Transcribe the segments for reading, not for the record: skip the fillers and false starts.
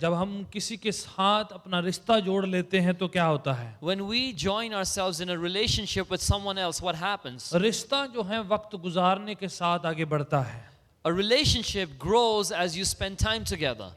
जब हम किसी के साथ अपना रिश्ता जोड़ लेते हैं तो क्या होता है? When we join ourselves in a relationship with someone else, what happens? रिश्ता जो है वक्त गुजारने के साथ आगे बढ़ता है. A relationship grows as you spend time together.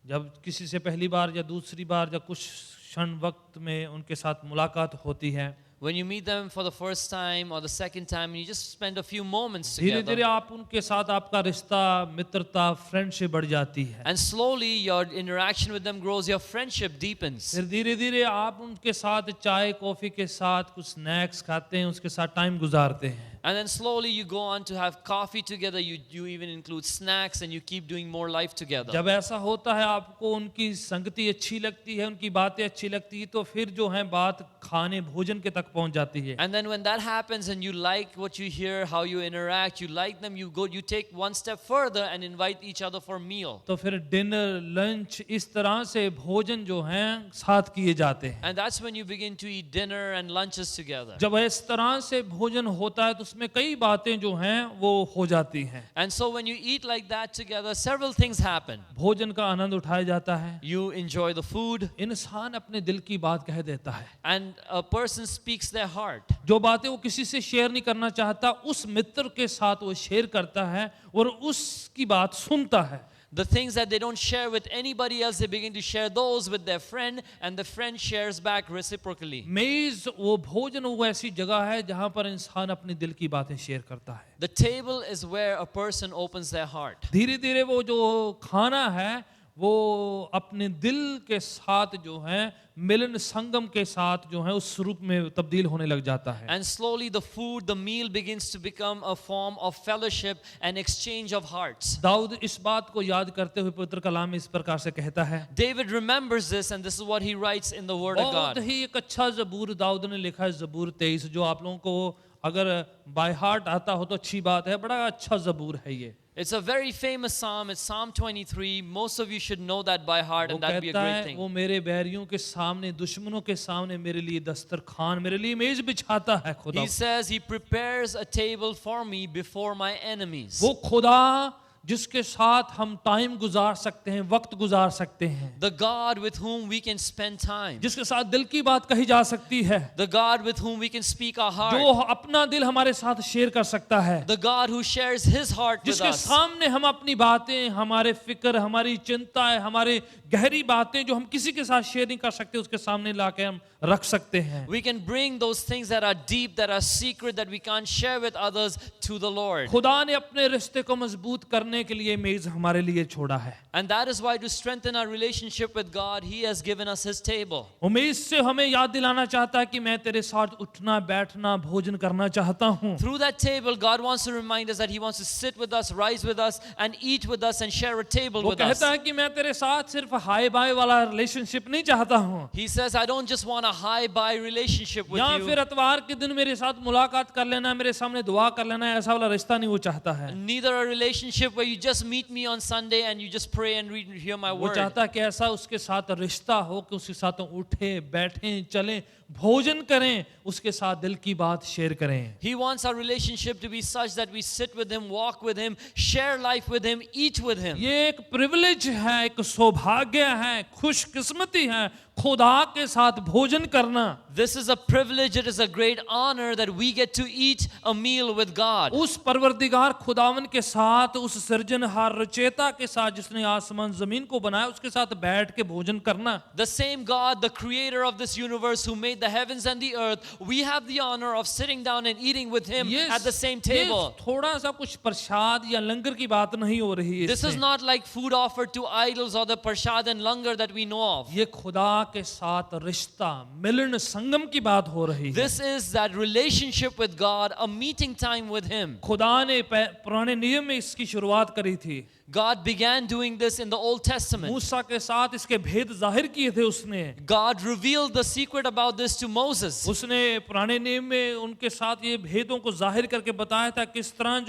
जब किसी से पहली बार या दूसरी बार या कुछ क्षण वक्त में उनके साथ मुलाकात होती है, When you meet them for the first time or the second time, and you just spend a few moments धीरे धीरे together. आप उनके साथ आपका रिश्ता, मित्रता, फ्रेंडशिप बढ़ जाती है. And slowly your interaction with them grows, your friendship deepens. फिर धीरे धीरे आप उनके साथ चाय कॉफी के साथ कुछ स्नैक्स खाते हैं, उसके साथ टाइम गुजारते हैं. And then slowly you go on to have coffee together, you even include snacks and you keep doing more life together. जब ऐसा होता है, आपको उनकी संगति अच्छी लगती है, उनकी बातें अच्छी लगती है, तो फिर जो है बात खाने भोजन के तक पहुंच जाती है. And then when that happens and you like what you hear, how you interact, you like them, you take one step further and invite each other for a meal. तो फिर डिनर, लंच, इस तरह से भोजन जो हैं साथ किए जाते हैं. And that's when you begin to eat dinner and lunches together. जब इस तरह से भोजन होता है तो उसमें कई बातें जो हैं वो हो जाती हैं. And so when you eat like that together, several things happen. भोजन का आनंद उठाया जाता है. You enjoy the food, इंसान अपने दिल की बात कह देता है. and a person speaks their heart. जो बातें वो किसी से शेयर नहीं करना चाहता, उस मित्र के साथ वो शेयर करता है और उसकी बात सुनता है. The things that they don't share with anybody else, they begin to share those with their friend, and the friend shares back reciprocally. मेज वो भोजन वो ऐसी जगह है जहां पर इंसान अपने दिल की बातें शेयर करता है. The table is where a person opens their heart. धीरे धीरे वो जो खाना है वो अपने दिल के साथ जो है मिलन संगम के साथ जो है उस रूप में तब्दील होने लग जाता है. And slowly the food, the meal begins to become a form of fellowship and exchange of hearts. Dawood इस बात को याद करते हुए पवित्र कलाम में इस प्रकार से कहता है. David remembers this, and this is what he writes in the Word of बहुत God. ही एक अच्छा ज़बूर दाऊद ने लिखा है, ज़बूर 23, जो आप लोगों को अगर बाय हार्ट आता हो तो अच्छी बात है. बड़ा अच्छा ज़बूर है ये. It's a very famous psalm. It's Psalm 23. Most of you should know that by heart, वो and that'd be a कहता great है, thing. वो मेरे बैरियों के सामने, दुश्मनों के सामने मेरे लिए दस्तरखान, मेरे लिए मेज बिछाता है. खुदा, He says, He prepares a table for me before my enemies. वो खुदा जिसके साथ हम टाइम गुजार सकते हैं, वक्त गुजार सकते हैं, The God with whom we can spend time. जिसके साथ दिल की बात कही जा सकती है, The God with whom we can speak our जो heart. अपना दिल हमारे साथ शेयर कर सकता है, The God who shares His heart with जिसके us. सामने हम अपनी बातें, हमारे फिक्र, हमारी चिंताएं, हमारे गहरी बातें जो हम किसी के साथ शेयर नहीं कर सकते, उसके सामने लाके हम रख सकते हैं. We can bring those things that are deep, that are secret, that we can't share with others to the Lord. खुदा ने अपने रिश्ते को मजबूत करने के लिए मेज हमारे लिए छोड़ा है. And that is why, to strengthen our relationship with God, He has given us His table. वो मेज से हमें याद दिलाना चाहता है कि मैं तेरे साथ उठना, बैठना, भोजन करना चाहता हूँ. Through that table, God wants to remind us that He wants to sit with us, rise with us, and eat with us, and share a table वो with us. कहता है कि मैं तेरे साथ सिर्फ हाय बाय वाला रिलेशनशिप नहीं चाहता हूँ, He says, I don't just want a high-bye relationship with या you. फिर इतवार के दिन मेरे साथ मुलाकात कर लेना, मेरे सामने दुआ कर लेना, ऐसा वाला रिश्ता नहीं वो चाहता है. Neither a relationship where you just meet me on Sunday and you just pray and read and hear my वो word. चाहता है कि ऐसा उसके साथ रिश्ता हो कि उसके साथ उठे, बैठें, चलें, भोजन करें, उसके साथ दिल की बात शेयर करें. He wants our relationship to be such that we sit with Him, walk with Him, share life with Him, eat with Him. ये एक प्रिविलेज है, एक सौभाग्य है, खुशकिस्मती है खुदा के साथ भोजन करना. This is a privilege, it is a great honor that we get to eat a meal with God. उस परवरदिगार खुदावन के साथ, उस सृजनहार रचयिता के साथ जिसने आसमान जमीन को बनाया, उसके साथ बैठ के भोजन करना. The same God, the creator of this universe, who made the heavens and the earth, we have the honor of sitting down and eating with Him at the same table. ये थोड़ा सा कुछ प्रसाद या लंगर की बात नहीं हो रही है. This is not like food offered to idols or the prashad and langar that we know of. ये खुदा के साथ रिश्ता, मिलन, संगम की बात हो रही है. This is that relationship with God, a meeting time with Him. खुदा ने पुराने नियम में इसकी शुरुआत करी थी. God began doing this in the Old Testament. मूसा के साथ इसके भेद जाहिर किए थे उसने. God revealed the secret about this to Moses. उसने पुराने नियम में उनके साथ ये भेदों को जाहिर करके बताया था किस तरह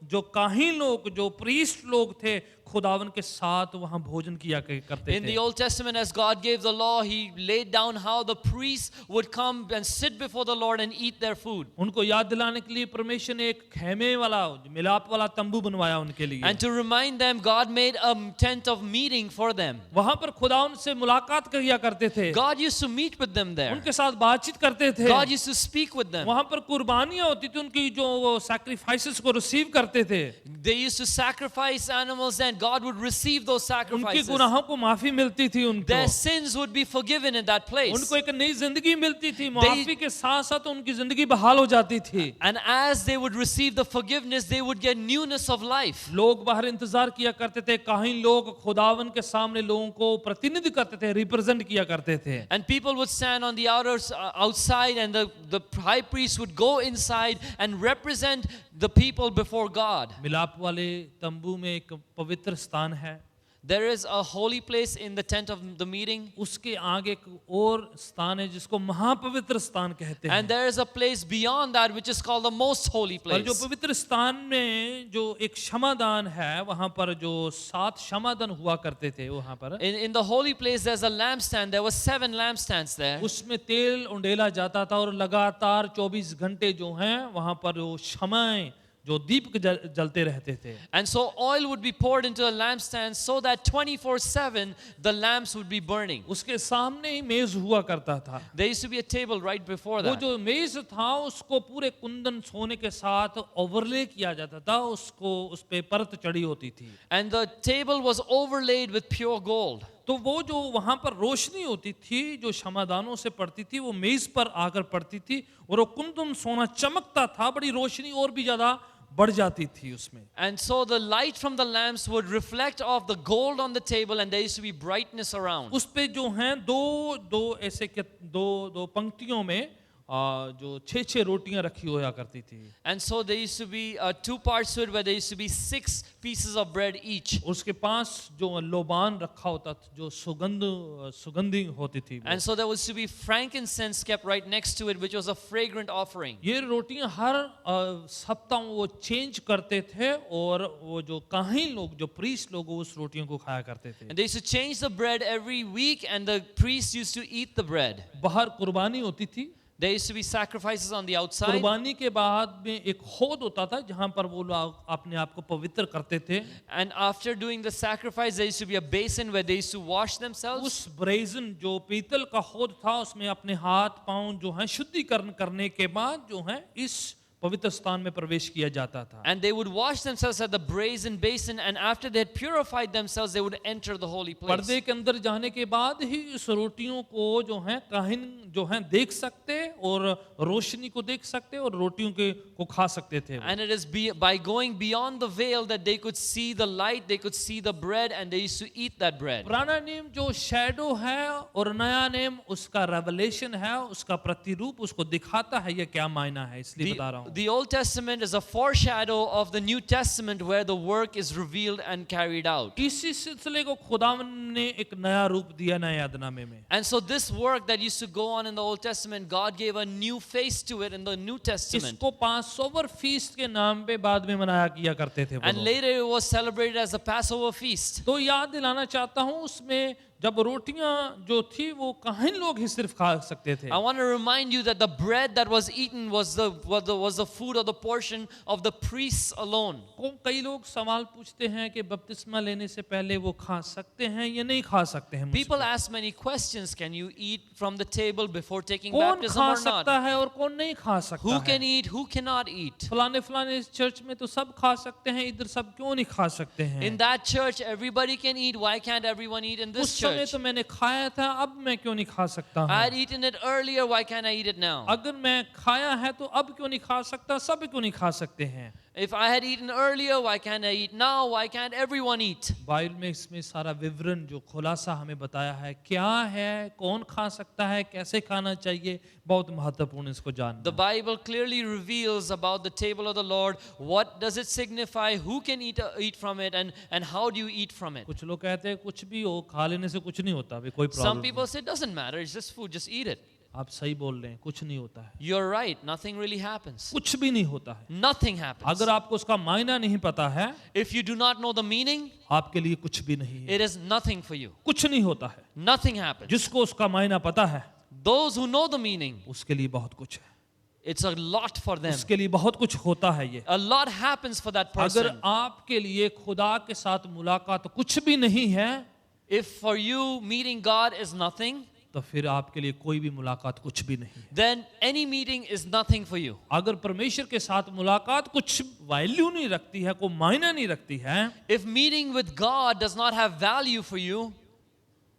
जो काहीन लोग, जो प्रीस्ट लोग थे, खुदावन के साथ वहाँ भोजन किया करते In थे। the Old Testament, as God gave the law, He laid down how the priests would come and sit before the Lord and eat their food. उनको याद दिलाने के लिए परमेश्वर ने एक खेमे वाला मिलाप वाला तंबू बनवाया उनके लिए। And to remind them, God made a tent of meeting for them. वहाँ पर खुदा उनसे मुलाकात किया करते थे, God used to meet with them there. उनके साथ बातचीत करते थे। God used to speak with them. वहाँ पर कुर्बानियाँ होती थी, उनकी जो सैक्रिफाइसेस को रिसीव करते थे। They used to sacrifice animals and God would receive those उनके sacrifices. गुनाहों को माफी मिलती थी उनको। Their sins would be forgiven in that place. उनको एक नई जिंदगी मिलती थी, माफी के साथ साथ उनकी जिंदगी बहाल हो जाती थी। And as they would receive the forgiveness, they would get newness of life. लोग बाहर इंतजार किया करते थे, काहीन लोग खुदावन के सामने लोगों को प्रतिनिधि करते थे, रिप्रेजेंट किया करते थे। And people would stand on the outside, and the high priest would go inside and represent the people before God. मिलाप वाले तंबू में एक पवित्र स्थान है, There is a holy place in the tent of the meeting, उसके आगे एक और स्थान है जिसको महापवित्र स्थान कहते हैं। and there is a place beyond that which is called the most holy और जो place. पवित्र स्थान में जो एक क्षमादान है, वहाँ पर जो 7 क्षमादान हुआ करते थे वहाँ पर, In the holy place, there's a lampstand. There were 7 lampstands there. उसमें तेल उंडेला जाता था और लगातार 24 घंटे जो हैं वहाँ पर वो क्षमाएं जो दीप जलते रहते थे। And so oil would be poured into the lampstand so that 24/7 the lamps would be burning. उसके सामने ही मेज हुआ करता था। There used to be a table right before वो that. जो मेज था उसको पूरे कुंदन सोने के साथ ओवरले किया जाता था, उसको उस पे परत चढ़ी होती थी। And the table was overlaid with pure gold. तो वो जो वहाँ पर रोशनी होती थी जो क्षमादानों से पड़ती थी वो मेज पर आकर पड़ती थी और वो कुंदन सोना चमकता था, बड़ी रोशनी और भी ज्यादा बढ़ जाती थी उसमें। And so the light from the lamps would reflect off the gold on the table, and there used to be brightness around. उस पे जो हैं दो ऐसे दो पंक्तियों में जो 6 रोटियां रखी होया करती थी। And so there used to be 2 parts to it where there used to be 6 pieces of bread each. उसके पास जो लोबान रखा होता था, जो सुगंधी होती थी। And so there was to be frankincense kept right next to it, which was a fragrant offering. ये रोटियां हर सप्ताह वो चेंज करते थे और वो जो काहीन लोग, जो प्रीस्ट लोग उस रोटियों को खाया करते थे। And they used to change the bread every week, and the priests used to eat the bread. बाहर कुर्बानी होती थी। There used to be sacrifices on the outside. कुर्बानी के बाद में एक होद होता था जहां पर वो लोग अपने आप को पवित्र करते थे। And after doing the sacrifice, there used to be a basin where they used to wash themselves. उस ब्रेजन जो पीतल का होद था उसमें अपने हाथ पांव जो है शुद्धिकरण करने के बाद जो है इस पवित्र स्थान में प्रवेश किया जाता था। And they would wash themselves at the brazen basin, and after they had purified themselves, they would enter the holy place. पर्दे के अंदर जाने के बाद ही इस रोटियों को जो है काहिन जो है देख सकते और रोशनी को देख सकते और रोटियों को खा सकते थे। And it is by going beyond the veil that they could see the light, they could see the bread, and they used to eat that bread. पुराना नियम जो शैडो है और नया नियम उसका रेवलेशन है, उसका प्रतिरूप उसको दिखाता है ये क्या मायना है, इसलिए बता रहा हूँ। The Old Testament is a foreshadow of the New Testament where the work is revealed and carried out. इसी सिलसिले को खुदावन ने एक नया रूप दिया नए यदनामे में। And so this work that used to go on in the Old Testament, God gave a new face to it in the New Testament. इसको पासओवर फीस्ट के नाम पे बाद में मनाया किया करते थे वो And लोग। later it was celebrated as the Passover feast. तो याद दिलाना चाहता हूँ उसमें जब रोटियां जो थी वो काहीन लोग ही सिर्फ खा सकते थे। I want to remind you that the bread that was eaten was the food or the portion of the priests alone. कई लोग सवाल पूछते हैं कि बपतिस्मा लेने से पहले वो खा सकते हैं या नहीं खा सकते हैं। People ask many questions. Can you eat from the table before taking कौन baptism खा or सकता not? है और कौन नहीं खा सकता Who है? can eat? Who cannot eat? फलाने चर्च में तो सब खा सकते हैं, इधर सब क्यों नहीं खा सकते हैं? In that church, everybody can eat. Why can't everyone eat in this उस समय church? तो मैंने खाया था, अब मैं क्यों नहीं खा सकता I हूँ? had eaten it earlier. Why can't I eat it now? अगर मैं खाया है तो अब क्यों नहीं खा सकता, सब क्यों नहीं खा सकते हैं? If I had eaten earlier, why can't I eat now? Why can't everyone eat? Bible में इसमें सारा विवरण जो खुलासा हमें बताया है क्या है, कौन खा सकता है, कैसे खाना चाहिए, बहुत महत्वपूर्ण इसको जानना। The Bible clearly reveals about the table of the Lord. What does it signify? Who can eat from it? And how do you eat from it? कुछ लोग कहते हैं कुछ भी हो, खा लेने से कुछ नहीं होता, अभी कोई Some problem people say it doesn't matter. It's just food. Just eat it. आप सही बोल रहे हैं, कुछ नहीं होता है, You're right, nothing really happens. कुछ भी नहीं होता है। Nothing happens. अगर आपको उसका मायना नहीं पता है, If you do not know the meaning, आपके लिए कुछ भी नहीं है, it is nothing for you. कुछ नहीं होता है। Nothing happens. जिसको उसका मायना पता है, Those who know the meaning, उसके लिए बहुत कुछ है, it's a lot for them. उसके लिए बहुत कुछ होता है। ये A lot happens for that अगर person. आपके लिए खुदा के साथ मुलाकात कुछ भी नहीं है, If for you meeting God is nothing, तो फिर आपके लिए कोई भी मुलाकात कुछ भी नहीं है। then any meeting is nothing for you. अगर परमेश्वर के साथ मुलाकात कुछ वैल्यू नहीं रखती है, कोई मायना नहीं रखती है, If meeting with God does not have value for you,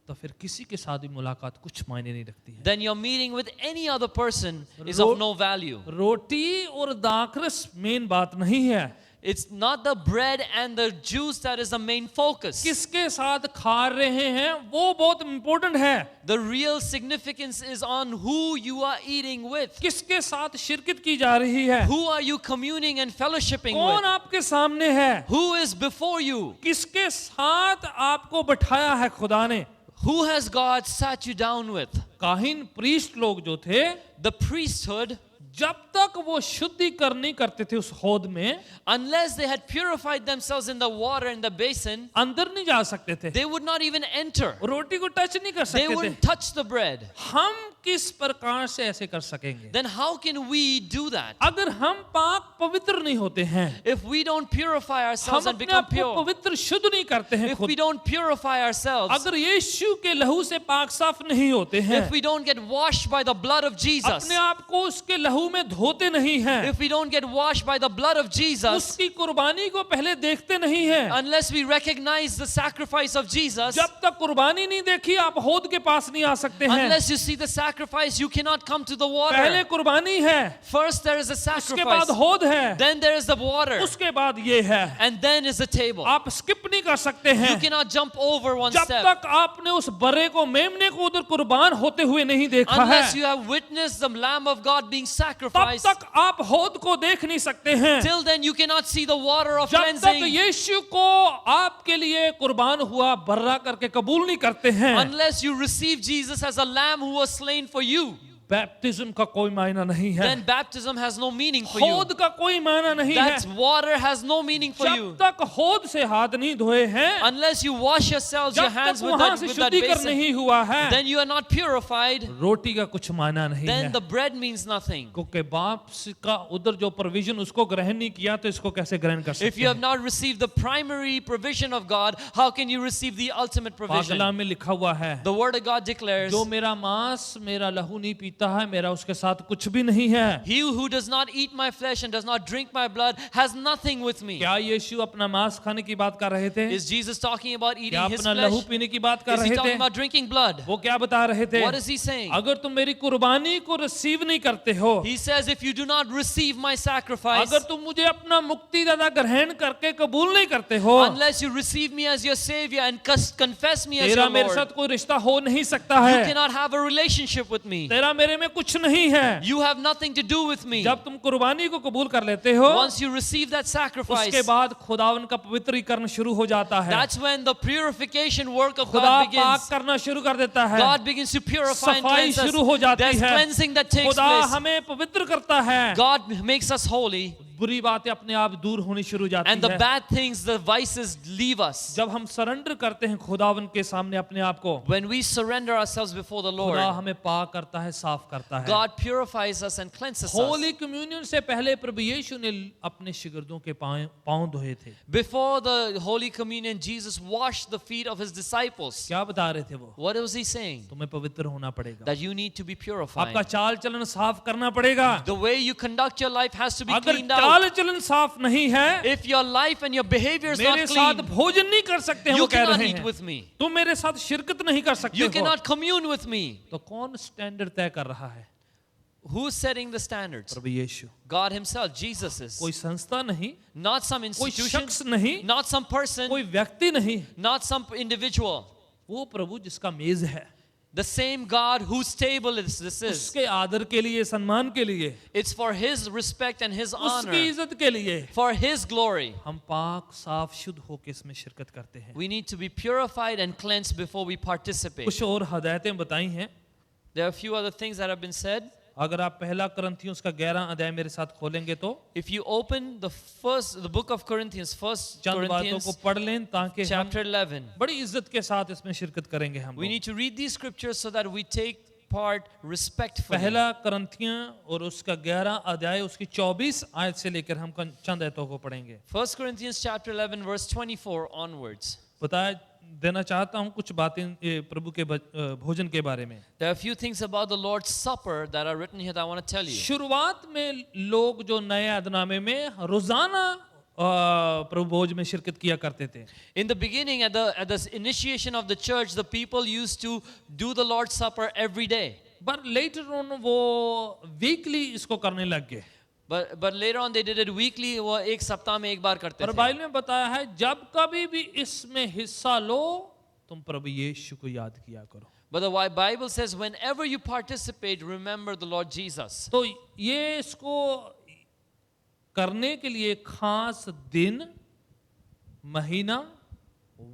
तो फिर किसी के साथ भी मुलाकात कुछ मायने नहीं रखती है। then your meeting with any other person is of no value. रोटी और दाखरस मेन बात नहीं है, It's not the bread and the juice that is the main focus. किसके साथ खा रहे हैं वो बहुत इंपॉर्टेंट है। The real significance is on who you are eating with. किसके साथ शिरकत की जा रही है, Who are you communing and fellowshipping कौन with? आपके सामने है, Who is before you? किसके साथ आपको बैठाया है खुदा ने। Who has God sat you down with? काहिन प्रीस्ट लोग जो थे, The priesthood, जब तक वो शुद्धिकरण नहीं करते थे उस हौद में, unless they had purified themselves in the water in the basin, अंदर नहीं जा सकते थे, they would not even enter. रोटी को टच नहीं कर They सकते थे। wouldn't touch the bread. हम किस प्रकार से ऐसे कर सकेंगे Then how can we do that? अगर हम पाक पवित्र नहीं होते हैं, If we don't purify हम ourselves and अपने become आप को pure, पवित्र शुद्ध नहीं करते हैं if खुद, we don't purify ourselves, अगर यीशु के लहू से पाक साफ नहीं होते हैं, if we don't get washed by the blood of Jesus, अपने आप को उसके लहू में धोते नहीं हैं, if we don't get washed by the blood of Jesus, उसकी कुर्बानी को पहले देखते नहीं हैं, unless we recognize the sacrifice of Jesus, जब तक कुर्बानी नहीं देखी आप हौद के पास नहीं आ सकते हैं। unless you see the sacrifice, you cannot come to the पहले water. कुर्बानी है, First there is a उसके बाद sacrifice, हौद है, then there is the water, उसके बाद ये है। and then is the table. आप स्किप नहीं कर सकते हैं You cannot jump over one जब step तक आपने उस बरे को मेमने को उधर कुर्बान होते हुए नहीं देखा है, unless you have witnessed the Lamb of God being तब sacrificed. तक आप हौद को देख नहीं सकते हैं। Till then you cannot see the water of जब तक cleansing. यीशु को आपके लिए कुर्बान हुआ बर्रा करके कबूल नहीं करते हैं, Unless you receive Jesus as a lamb who was slain for you, baptism का कोई मायना नहीं है, then baptism has no meaning for you. हौद का कोई मायना नहीं That है। water has no meaning for जब you. तक हौद से हाथ नहीं धोए हैं, Unless you wash yourselves, your जब hands तक with वहां that, से with that शुद्धिकरण basin, नहीं हुआ है, then you are not purified. रोटी का कुछ मायना नहीं Then है। the bread means nothing. क्योंकि बाप का उधर जो प्रोविजन उसको ग्रहण नहीं किया तो इसको कैसे ग्रहण कर If सकते you have हैं। not received the primary provision of God, how can you receive the ultimate provision? पागला में लिखा हुआ है, The word of God declares, जो मेरा मांस मेरा लहू नहीं पीता है, मेरा उसके साथ कुछ भी नहीं है। he who does not eat my flesh and does not drink my blood has nothing with me. क्या यीशु अपना मांस खाने की बात कर रहे थे? Is Jesus talking about eating क्या his अपना लहू flesh? पीने की बात कर Is he रहे talking थे? about drinking blood? वो क्या बता रहे थे? What is he saying? अगर तुम मेरी कुर्बानी को रिसीव नहीं करते हो, He says, if you do not receive my sacrifice, अगर तुम मुझे अपना मुक्तिदाता ग्रहण करके कबूल नहीं करते हो, unless you receive me as your savior and confess me as तेरा your मेरे Lord, साथ कोई रिश्ता हो नहीं सकता you है। cannot have a relationship with me. तेरा मेरे में कुछ नहीं है। You have nothing to do with me. जब तुम कुर्बानी को कबूल कर लेते हो, Once you receive that sacrifice, उसके बाद खुदावन का पवित्रीकरण शुरू हो जाता है। that's when the purification work of खुदा God पाक begins. करना शुरू कर देता है। God begins to purify and सफाई cleanse us. शुरू हो जाती There's है। cleansing that takes खुदा place. हमें पवित्र करता है। God makes us holy, बुरी बातें अपने आप दूर होनी शुरू हो जाती and the है। bad things, the vices leave us. जब हम सरेंडर करते हैं खुदावन के सामने अपने आप को, When we surrender ourselves before the Lord, खुदा हमें पाक करता है, साफ करता है। God purifies us and cleanses Holi us. Communion से पहले प्रभु यीशु ने अपने शिगिर्दों के पांव धोए थे। Before the Holy Communion, Jesus washed the feet of his disciples. क्या बता रहे थे वो? What was he saying? तुम्हें पवित्र होना पड़ेगा, That you need to be purified. आपका चाल चलन साफ करना पड़ेगा। The way you conduct your life has to be अगर cleaned out. चाल चलन साफ नहीं है, If your life and your behavior is not मेरे साथ clean, भोजन नहीं कर सकते हैं, you वो कह cannot रहे eat हैं। with me. तुम मेरे साथ शिरकत नहीं कर सकते You हो। cannot commune with me. तो कौन स्टैंडर्ड तय कर रहा है? Who's setting the standards? Prabhu Yeshu. God himself, Jesus is. कोई संस्था नहीं, Not some कोई institution, शख्स नहीं, not some person, कोई व्यक्ति नहीं, not some individual. वो प्रभु जिसका मेज है, The same God whose table this is. उसके आदर के लिए, सम्मान के लिए, It's for his respect and his उसकी honor, इज्जत के लिए for his glory. हम पाक साफ शुद्ध होकर इसमें शिरकत करते हैं। We need to be purified and cleansed before we participate. कुछ और हदायतें बताई हैं। There are a few other things that have been said. अगर आप पहला करंथियों का 11 अध्याय मेरे साथ खोलेंगे तो If you open the book of Corinthians, first चंद बातों Corinthians को पढ़ लें ताकि हम chapter 11. बड़ी इज्जत के साथ इसमें शिरकत करेंगे हम We लोग। need to read these scriptures so that we take part respectfully. पहला करंथियां और उसका 11 अध्याय उसकी 24 आयत से लेकर हम चंद आयतों को पढ़ेंगे। 1 Corinthians chapter 11 verse 24 onwards. बता देना चाहता हूं कुछ बातें प्रभु के भोजन के बारे में। There are a few things about the Lord's Supper that are written here that I want to tell you. शुरुआत में लोग जो नए अहदनामे में रोजाना प्रभु भोज में शिरकत किया करते थे। In the beginning, at the initiation of the church, the people used to do the Lord's Supper every day. But later on वो वीकली इसको करने लग गए। But later on they did it weekly. वो एक सप्ताह में एक बार करते और थे. बाइबल में बताया है जब कभी भी इसमें हिस्सा लो तुम प्रभु यीशु को याद किया करो। But the Bible says whenever you participate, remember the Lord Jesus. तो ये इसको करने के लिए खास दिन, महीना,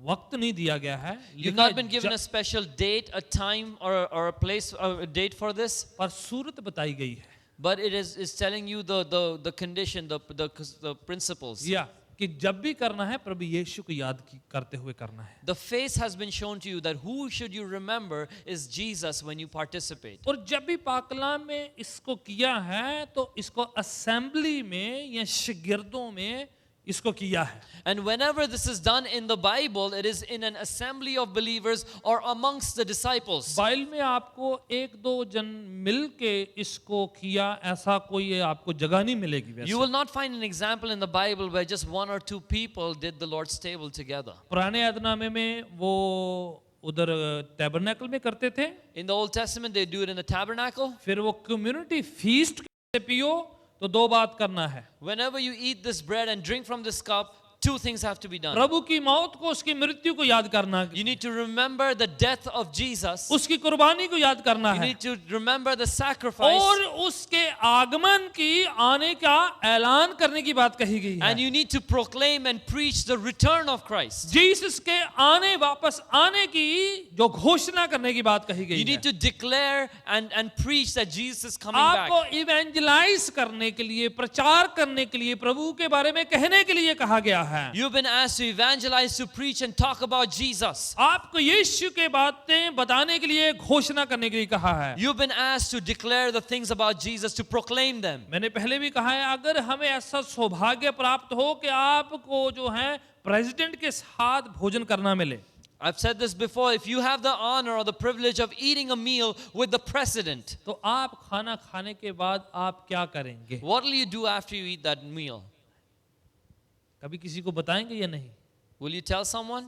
वक्त नहीं दिया गया है। You've not been given a special date, a time, or a place, a date for this. पर सूरत बताई गई है। But it is telling you the condition, the principles. या कि जब भी करना है प्रभु यीशु को याद करते हुए करना है। The face has been shown to you that who should you remember is Jesus when you participate. और जब भी पाकलाम में इसको किया है तो इसको असेंबली में या शिगिर्दों में इसको किया है। And whenever this is done in the Bible, it is in an assembly of believers or amongst the disciples. Bible में आपको एक दो जन मिल के इसको किया ऐसा कोई आपको जगह नहीं मिलेगी वैसे। You will not find an example in the Bible where just one or two people did the Lord's table together. पुराने अहदनामे में वो उधर टैबरनेकल में करते थे। In the Old Testament, they do it in the tabernacle. फिर वो community feast के पियो तो दो बात करना है। Whenever you eat this bread and drink from this cup, two things have to be done. प्रभु की मौत को उसकी मृत्यु को याद करना है। You need to remember the death of Jesus. उसकी कुर्बानी को याद करना You है need to remember the sacrifice. और उसके आगमन की आने का ऐलान करने की बात कही गई And है। you need to proclaim and preach the return of Christ. Jesus के आने वापस आने की जो घोषणा करने की बात कही गई You है। need to declare and preach that Jesus is coming back. आपको इवेंजलाइज करने के लिए, प्रचार करने के लिए, प्रभु के बारे में कहने के लिए कहा गया है। You've been asked to evangelize, to preach and talk about Jesus. आपको यीशु के बातें बताने के लिए, घोषणा करने के लिए कहा है। You've been asked to declare the things about Jesus, to proclaim them. मैंने पहले भी कहा है अगर हमें ऐसा सौभाग्य प्राप्त हो कि आपको जो है प्रेसिडेंट के साथ भोजन करना मिले। I've said this before, if you have the honor or the privilege of eating a meal with the president, तो आप खाना खाने के बाद आप क्या करेंगे? what will you do after you eat that meal? कभी किसी को बताएंगे या नहीं? Will you tell someone?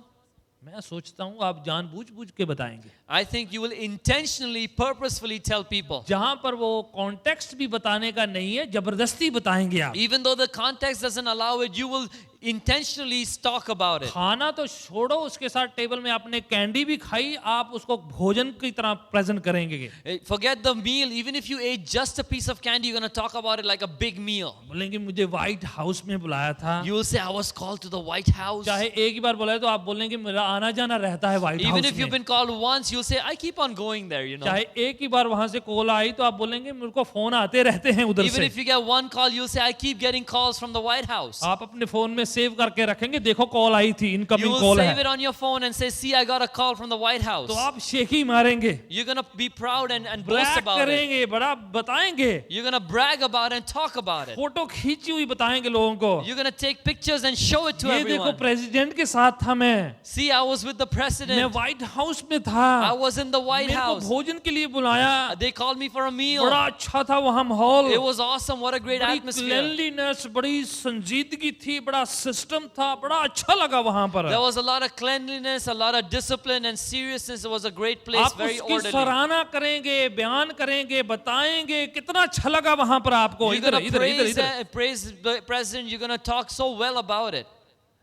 मैं सोचता हूँ आप जानबूझ के बताएंगे। I think you will intentionally, purposefully tell people. जहां पर वो कॉन्टेक्स्ट भी बताने का नहीं है, जबरदस्ती बताएंगे आप। Even though the context doesn't allow it, you will intentionally talk about it. खाना तो छोड़ो, उसके साथ टेबल में आपने कैंडी भी खाई, आप उसको भोजन की तरह प्रेजेंट करेंगे। Forget the meal. Even if you ate just a piece of candy, you're going to talk about it like a big meal. बोलेंगे मुझे व्हाइट हाउस में बुलाया था। You will say, I was called to the White House. चाहे एक ही बार बुलाया तो आप बोलेंगे मेरा आना जाना रहता है white Even house if you've में। been called once, you'll say, I keep on going there, you know. चाहे एक ही बार वहां से कॉल आई तो आप बोलेंगे मेरे को फोन आते रहते हैं उधर Even से। if you get one call, you'll say, I keep getting calls from the White House. आप अपने फोन में सेव करके रखेंगे, देखो कॉल आई थी, You incoming will call save it है। on your phone and say, see, I got a call from the White House. तो आप शेखी मारेंगे, You're going to be proud and boast brag about it. करेंगे, बड़ा बताएंगे, You're going to brag about it and talk about it. Photo खींची हुई बताएंगे लोगों को। You're going to take pictures and show it to ये देखो everyone. प्रेसिडेंट के साथ था मैं See, I was with the president. White house में था, I was in the White मेरे को House. भोजन के लिए बुलाया, They called me for a meal. बड़ा अच्छा था वहाँ माहौल, It was awesome. What a great बड़ी atmosphere. क्लेanलीनेस, बड़ी संजीदगी थी, बड़ा सिस्टम था, बड़ा अच्छा लगा वहाँ पर। There was a lot of cleanliness, a lot of discipline and seriousness. It was a great place, आप very उसकी orderly. सराहना करेंगे, बयान करेंगे, बताएंगे कितना अच्छा लगा वहाँ पर आपको। You're इधर going to इधर इधर इधर। praise the president. You're going to talk so well about it.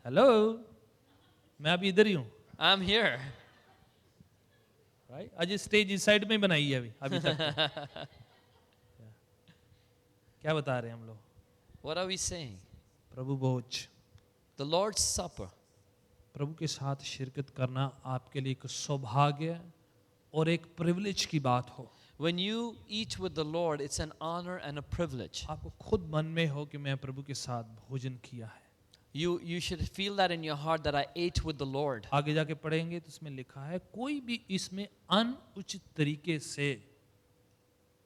Hello, मैं अभी इधर ही हूँ। I'm here. राइट, आज स्टेज इस साइड में बनाई है अभी तक। क्या बता रहे हैं हम लोग? What are we saying? Prabhu Bhoj, The Lord's Supper. प्रभु के साथ शिरकत करना आपके लिए एक सौभाग्य और एक प्रिविलेज की बात हो। When you eat with the Lord, it's an honor and a privilege. आपको खुद मन में हो कि मैं प्रभु के साथ भोजन किया है. You should feel that in your heart that I ate with the Lord. आगे जाके पढ़ेंगे तो इसमें लिखा है कोई भी इसमें अनुचित तरीके से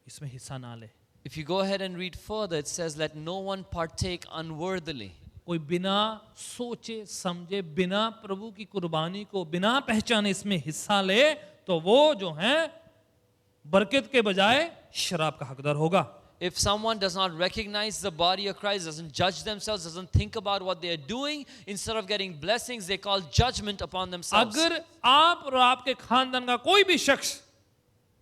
इसमें हिस्सा ना ले. If you go ahead and read further, it says, let no one partake unworthily. कोई बिना सोचे समझे बिना प्रभु की कुर्बानी को बिना पहचाने इसमें हिस्सा ले तो वो जो है बरकत के बजाय शराब का हकदार होगा. If someone does not recognize the body of Christ, doesn't judge themselves, doesn't think about what they are doing, instead of getting blessings, they call judgment upon themselves. अगर आप और आपके खानदान का कोई भी शख्स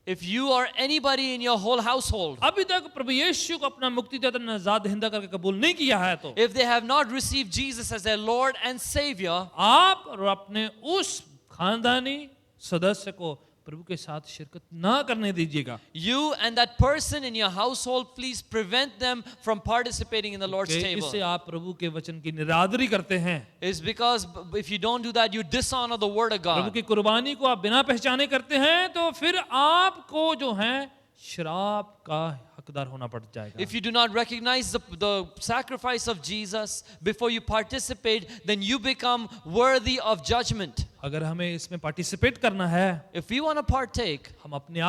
If you or anybody in your whole household, अभी तक प्रभु यीशु को अपना मुक्तिदाता नजात दहिंदा करके कबूल नहीं किया है तो if they have not received Jesus as their Lord and Savior, आप और अपने उस खानदानी सदस्य को प्रभु के साथ शिरकत ना करने दीजिएगा. you and that person in your household, please prevent them from participating in the Lord's कि table. इससे आप प्रभु के वचन की निरादरी करते हैं. It's because if you don't do that, you dishonor the Word of Prabhu God. की कुर्बानी को आप बिना पहचाने करते हैं तो फिर आपको जो है शराब का हकदार होना पड़ जाएगा. If you do not recognize the sacrifice of Jesus before you participate, then you become worthy of judgment. अगर हमें इसमें पार्टिसिपेट करना है, If we want to partake, हम अपने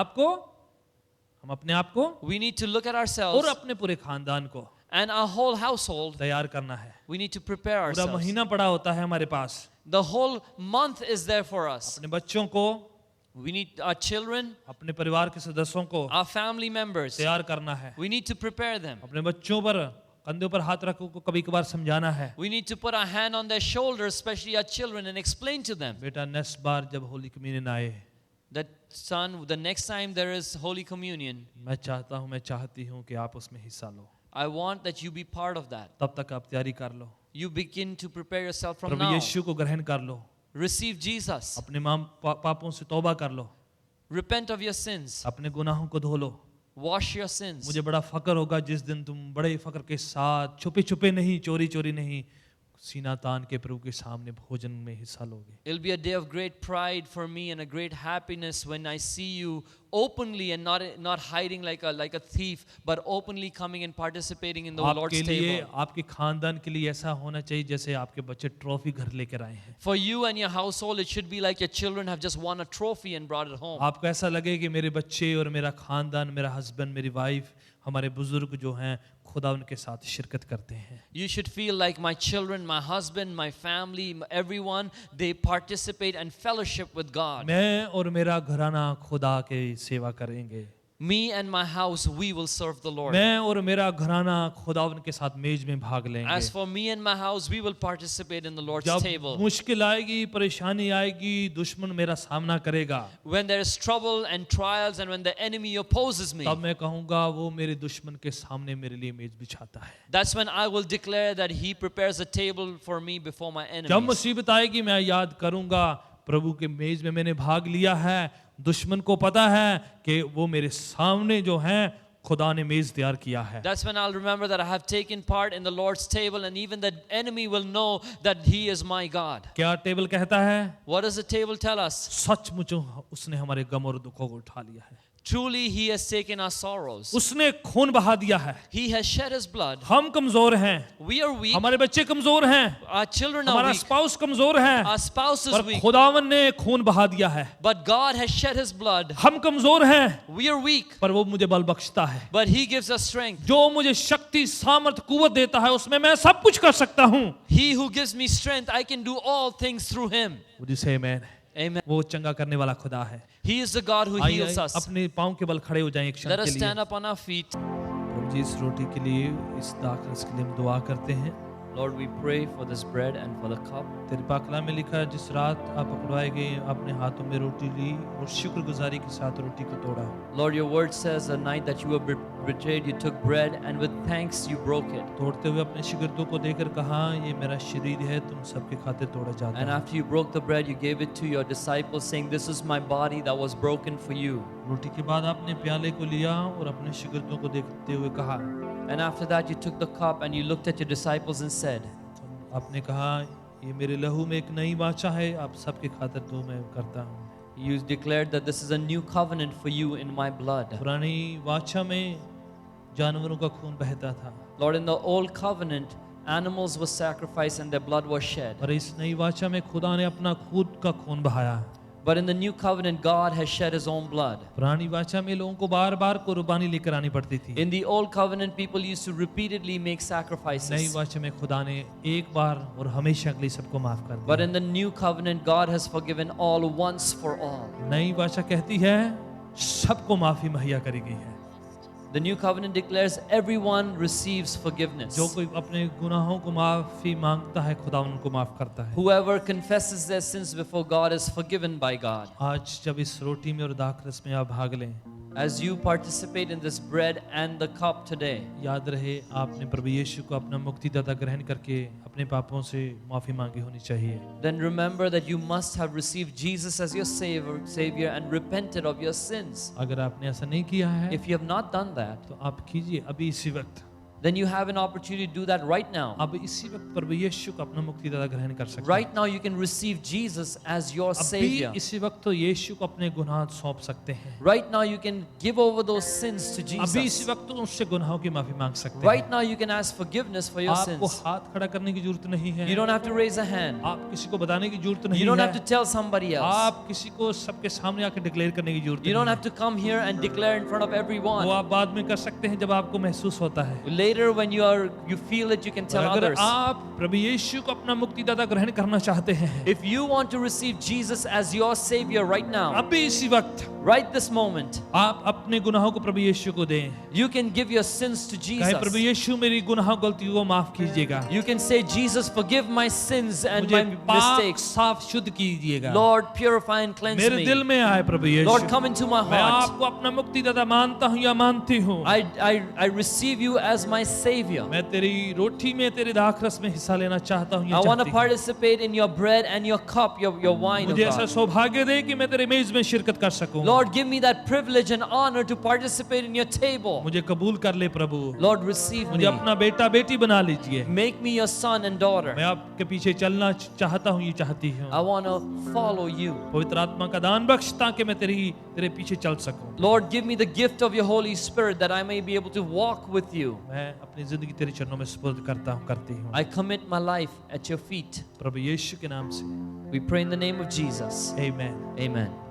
आप को we need to look at और ourselves अपने पूरे खानदान को and our whole household. तैयार करना है. We need to prepare पूरा ourselves. महीना पड़ा होता है हमारे पास. The whole month is there for us. अपने बच्चों को, We need our children, अपने परिवार के सदस्यों को our family members. तैयार करना है. We need to prepare them. अपने बच्चों पर कंधों पर हाथ रखो को कभी कभार समझाना है. We need to put our hand on their shoulders, especially our children, and explain to them बेटा नेक्स्ट बार जब होली कम्युनियन आए that, son, the next time there is Holy Communion, मैं चाहती हूँ कि आप उसमें हिस्सा लो. I want that you be part of that. तब तक आप तैयारी कर लो. You begin to prepare yourself from Prabhu now. यीशु को ग्रहण कर लो. Receive Jesus. अपने पापों से तौबा कर लो. Repent of your sins. अपने गुनाहों को धो लो. Wash your sins. मुझे बड़ा फक्र होगा जिस दिन तुम बड़े फक्र के साथ छुपे छुपे नहीं, चोरी नहीं, सीना तान के प्रभु के सामने भोजन में हिस्सा लोगे. It'll be a day of great pride for me and a great happiness when I see you openly and not hiding like a thief, but openly coming and participating in the Lord's आपके लिए, table. आपके खानदान के लिए ऐसा होना चाहिए जैसे आपके बच्चे ट्रॉफी घर लेकर आए हैं. For you and your household, it should be like your children have just won a trophy and brought it home. आपको ऐसा लगे कि मेरे बच्चे और मेरा खानदान, मेरा हस्बैंड, मेरी वाइफ, हमारे बुजुर्ग जो हैं खुदा उनके साथ शिरकत करते हैं. You should feel like my children, my husband, my family, everyone, they participate and fellowship with God. मैं और मेरा घराना खुदा के सेवा करेंगे. Me and my house, we will serve the Lord. मैं और मेरा घराना खुदा उनके साथ मेज में भाग लेंगे. As for me and my house, we will participate in the Lord's जब table. मुश्किल आएगी, परेशानी आएगी, दुश्मन मेरा सामना करेगा, When there is trouble and trials and when the enemy opposes me, तब मैं कहूँगा वो मेरे दुश्मन के सामने मेरे लिए मेज बिछाता है. that's when I will declare that He prepares a table for me before my जब enemies. मुसीबत आएगी मैं याद करूँगा प्रभु के मेज में मैंने भाग लिया है. दुश्मन को पता है कि वो मेरे सामने जो है खुदा ने मेज तैयार किया है. That's when I'll remember that I have taken part in the Lord's table, and even the enemy will know that He is my God. क्या टेबल कहता है? What does the table tell us? सचमुच उसने हमारे गम और दुखों को उठा लिया है. Truly, He has taken our sorrows. उसने खून बहा दिया है. He has shed His blood. हम कमजोर हैं, We are weak. हमारे बच्चे कमजोर हैं, Our children are हमारा weak. स्पाउस कमजोर है, Our spouse is पर weak. खुदावन ने खून बहा दिया है. But God has shed His blood. हम कमजोर हैं, We are weak. पर वो मुझे बल बख्शता है. But He gives us strength. जो मुझे शक्ति, सामर्थ, कुवत देता है उसमें मैं सब कुछ कर सकता हूँ. He who gives me strength, I can do all things through Him. Would you say amen? Amen. वो चंगा करने वाला खुदा है. He is the God who आइए heals us. अपने पाँव के बल खड़े हो जाएं एक क्षण Let के us लिए. stand up on our feet. प्रभु जी इस रोटी के लिए, इस दाखरस के लिए हम दुआ करते हैं. Lord, we pray for this bread and for the cup. तेरे पाकला में लिखा है जिस रात आप पकड़वाए गए अपने हाथों में रोटी ली और शुक्रगुजारी के साथ रोटी को तोड़ा. Lord, your word says the night that you were betrayed, you took bread and with thanks you broke it. तोड़ते हुए अपने शिगिर्दों को देकर कहा ये मेरा शरीर है तुम सबके खातिर तोड़ा जाता And है. after you broke the bread, you gave it to your disciples, saying, "This is my body that was broken for you." रोटी के बाद आपने प्याले को लिया और अपने शिगिर्दों को देखते हुए कहा. And after that, you took the cup and you looked at your disciples and said, आपने कहा ये मेरे लहू में एक नई वाचा है, आप सबके खातिर दो मैं करता हूँ. You declared that this is a new covenant for you in my blood. पुरानी वाचा में जानवरों का खून बहता था, Lord, in the old covenant, animals were sacrificed and their blood was shed. और इस नई वाचा में खुदा ने अपना खुद का खून बहाया। But in the new covenant, God has shed his own blood. पुरानी वाचा में लोगों को बार बार कुर्बानी लेकर आनी पड़ती थी। In the old covenant, people used to repeatedly make नई sacrifices. वाचा में खुदा ने एक बार और हमेशा के लिए सबको माफ कर But दिया। in the new covenant, God has forgiven all once for all. नई वाचा कहती है सबको माफी मुहैया करी गई है। The new covenant declares everyone receives forgiveness. जो कोई अपने गुनाहों को माफी मांगता है खुदा उनको माफ करता है। Whoever confesses their sins before God is forgiven by God. आज जब इस रोटी में और दाखरस में आप भाग लें, As you participate in this bread and the cup today, याद रहे आपने प्रभु यीशु को अपना मुक्तिदाता ग्रहण करके अपने पापों से माफी मांगी होनी चाहिए। then remember that you must have received Jesus as your Savior and repented of your sins. अगर आपने ऐसा नहीं किया है If you have not done that, तो आप कीजिए अभी इसी वक्त। then you have an opportunity to do that right now. अब इसी वक्त प्रभु यीशु को अपना मुक्तिदाता ग्रहण कर सकते हैं। Right now, you can receive Jesus as your अभी Savior. इसी वक्त तो यीशु को अपने गुनाह सौंप सकते हैं। Right now, you can give over those sins to अभी इसी Jesus. वक्त तो उससे गुनाहों की माफी मांग सकते हैं। Right now, you can ask forgiveness for your आपको sins. हाथ खड़ा करने की जरूरत नहीं है। You don't have to raise a hand. आप किसी को बताने की जरूरत नहीं You don't है। have to tell somebody else. आप किसी को सबके सामने आके डिक्लेयर करने की जरूरत You don't नहीं have to come here and declare in front of है। वो everyone. आप बाद में कर सकते हैं जब आपको महसूस होता है। Later, when you feel it, you can और tell अगर others. आप प्रभु यीशु को अपना मुक्तिदाता ग्रहण करना चाहते हैं, If you want to receive Jesus as your Savior right now, अभी इसी वक्त right this moment, आप अपने गुनाहों को प्रभु यीशु को दें। you can give your sins to कहे प्रभु Jesus. यीशु मेरी गुनाह गलतियों को माफ कीजिएगा, You can say, Jesus, forgive my sins and मुझे my पाक mistakes. साफ शुद्ध कीजिएगा। Lord, purify and cleanse मेरे दिल me. में आए प्रभु यीशु। Lord, come into my मैं heart. आपको अपना मुक्तिदाता मानता हूँ या मानती हूँ। I receive you as my Savior. मैं तेरी रोटी में तेरे दाखरस में हिस्सा लेना चाहता हूँ या I want to चाहती हूँ। participate in your bread and your cup, your wine, मुझे oh ऐसा God. सौभाग्य दे कि मैं तेरे मेज में शिरकत कर सकूं। Lord, give me that privilege and honor to participate in your table. मुझे कबूल कर ले प्रभु। Lord, receive मुझे me. अपना बेटा बेटी बना लीजिए। Make me your son and daughter. मैं आपके पीछे चलना चाहता हूँ, ये चाहती हूँ। I want to follow you. पवित्र आत्मा का दान बख्श ताकि मैं तेरे पीछे चल सकूं। Lord, give me the gift of your Holy Spirit that I may be able to walk with you. मैं अपनी जिंदगी तेरे चरणों में सुपुर्द करती हूँ। I commit my life at your feet. प्रभु यीशु के नाम से We pray in the name of Jesus. आमीन। Amen.